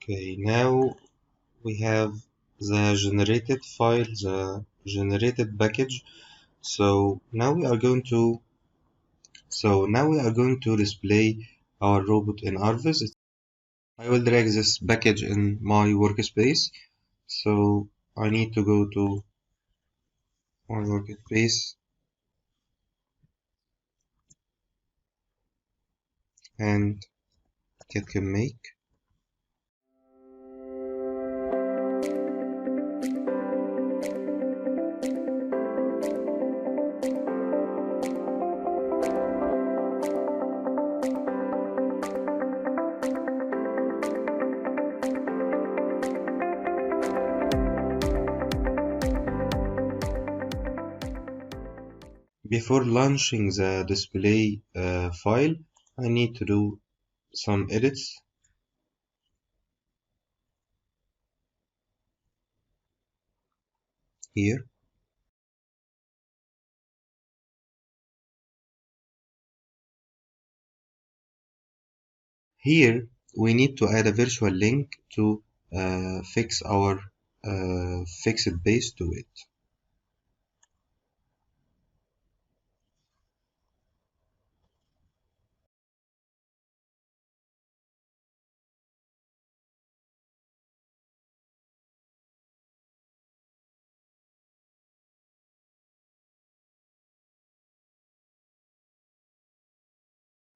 Okay, now we have the generated file, the generated package. So now we are going to display our robot in Rviz. I will drag this package in my workspace. So I need to go to my workspace and click on make. Before launching the display file, I need to do some edits. Here. Here we need to add a virtual link to fix our fixed base to it.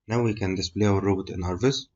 Now we can display our robot in Rviz.